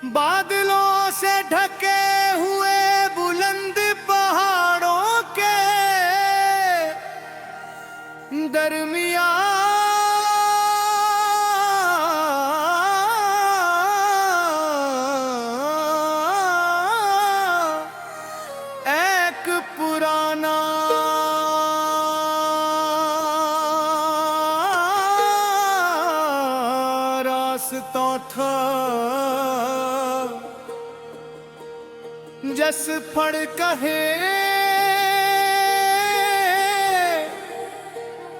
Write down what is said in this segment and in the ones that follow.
बादलों से ढके हुए बुलंद पहाड़ों के दरमियाँ एक पुराना रास्ता था। जस फड़ कहे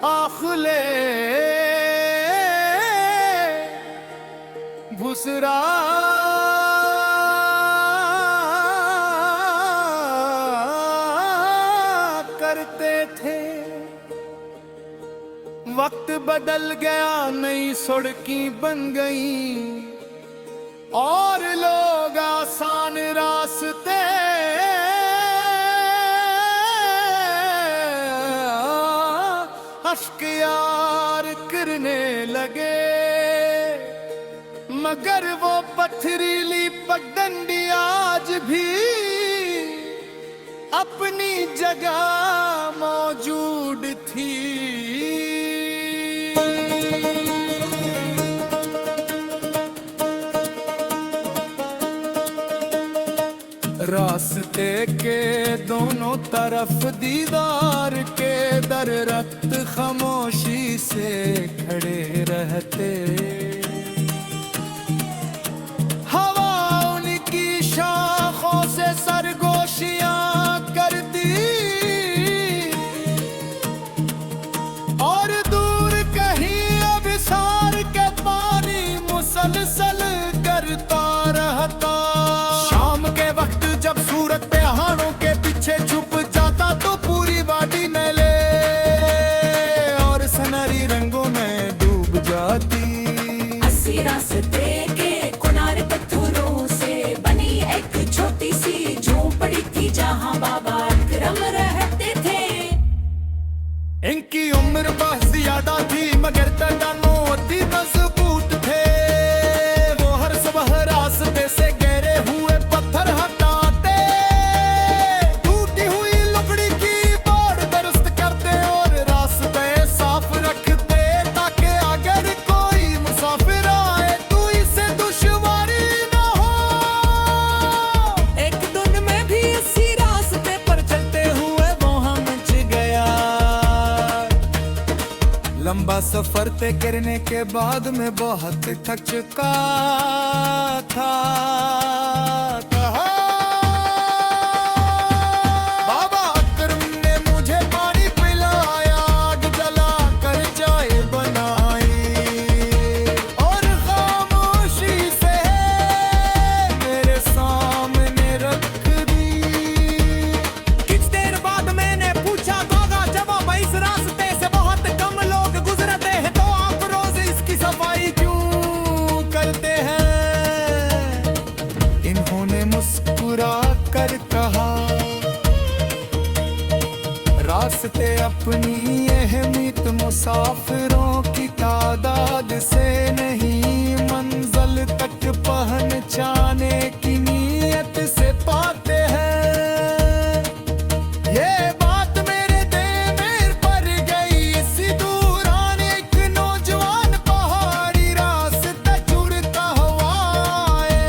आखले भुसरा करते थे। वक्त बदल गया, नई सड़कें बन गई और लोग आसान रास्ते अख्तियार करने लगे। मगर वो पथरीली पगडंडी आज भी अपनी जगह मौजूद थी। रास्ते के दोनों तरफ दीदार के दरख्त खामोशी से खड़े रहते। हवा उनकी शाखों से सरगोशियां करती और दूर कहीं अभिसार के पानी मुसलसल करता रहता। शाम के वक्त जब सूरज पहाड़ों के पीछे छुप जाता तो पूरी वादी मेले और सुनहरी रंगों में डूब जाती। अस्सी रास्ते के किनारे पत्थरों से बनी एक छोटी सी झोपड़ी थी जहां बाबा अकरम रहते थे। इनकी उम्र बहुत ज्यादा थी मगर तदानो अति मजबूत थे। वो हर सुबह रास्ते से गहरे हुए पत्थर हटाते, टूटी हुई लकड़ी की बाड़ दुरुस्त करते और रास्ते साफ रखते ताकि अगर कोई मुसाफिर आए तो इसे दुश्वारी न हो। एक दिन में भी इसी रास्ते पर चलते हुए वो मच गया। लंबा सफर तय करने के बाद में बहुत थक चुका था। बाबा अकरम ने मुझे पानी पिलाया, आग जला कर चाय बनाई और खामोशी से मेरे सामने रख दी। कुछ देर बाद मैंने पूछा, गोगा जवाब इस रास्ते से बहुत कम लोग गुजरते हैं तो आप रोज इसकी सफाई क्यों करते हैं? इन्होंने मुस्कुरा कर कहा, रास्ते अपनी अहमियत मुसाफिरों की तादाद से नहीं मंजिल तक पहुंचाने की नीयत से पाते हैं। ये बात मेरे दिल में पड़ गई। इसी दौरान एक नौजवान पहाड़ी रास्ता जुड़ता हुआ आया।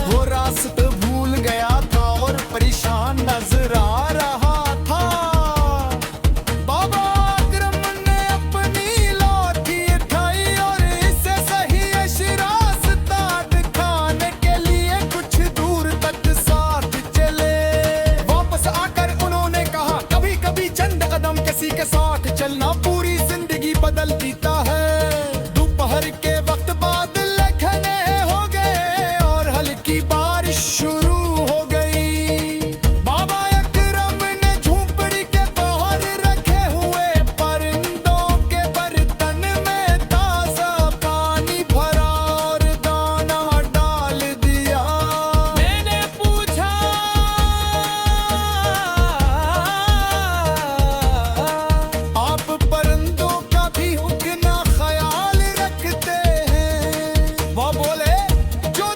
वो रास्ता भूल गया था और परेशान नजर आ रहा था। बाबा अकरम ने अपनी लाठी उठाई और इसे सही रास्ता दिखाने के लिए कुछ दूर तक साथ चले। वापस आकर उन्होंने कहा, कभी कभी चंद कदम किसी के साथ चलना पूरी जिंदगी बदल देता है। दोपहर के वक्त बादल घने हो गए और हल्की बारिश शुरू हो गई। बाबा अकरम ने झोपड़ी के बाहर रखे हुए परिंदों के बर्तन में ताजा पानी भरा और दाना डाल दिया। मैंने पूछा, आप परिंदों का भी उतना ख्याल रखते हैं? वो बोले, जो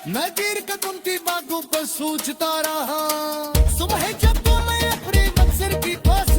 मैं गिर कर कुंती बागों पर सूझता रहा। सुबह जब तो मैं अपने मंजिल की ख्वाहिश